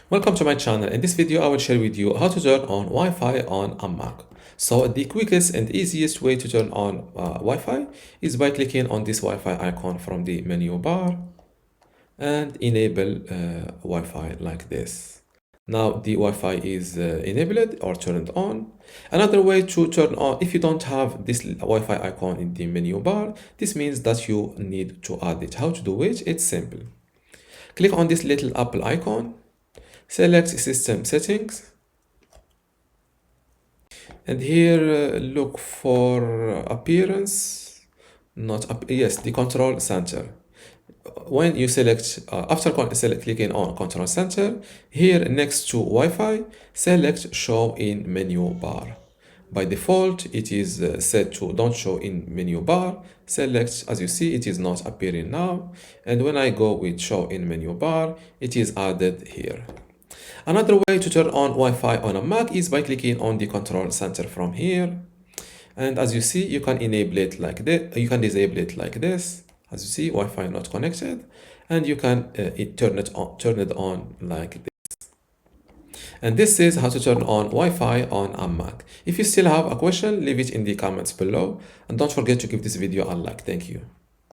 Welcome to my channel. In this video, I will share with you how to turn on Wi-Fi on a Mac. So the quickest and easiest way to turn on Wi-Fi is by clicking on this Wi-Fi icon from the menu bar and enable Wi-Fi like this. Now the Wi-Fi is enabled or turned on. Another way to turn on, if you don't have this Wi-Fi icon in the menu bar, this means that you need to add it. How to do it? It's simple. Click on this little Apple icon. Select System Settings, and here look for Appearance, the Control Center. When you select, after clicking on Control Center, here next to Wi-Fi, select Show in Menu Bar. By default, it is set to Don't Show in Menu Bar. Select, as you see, it is not appearing now. And when I go with Show in Menu Bar, it is added here. Another way to turn on Wi-Fi on a Mac is by clicking on the control center from here. And as you see, you can enable it like this. You can disable it like this. As you see, Wi-Fi not connected, and you can turn it on like this. And this is how to turn on Wi-Fi on a Mac. If you still have a question, leave it in the comments below, and don't forget to give this video a like. Thank you.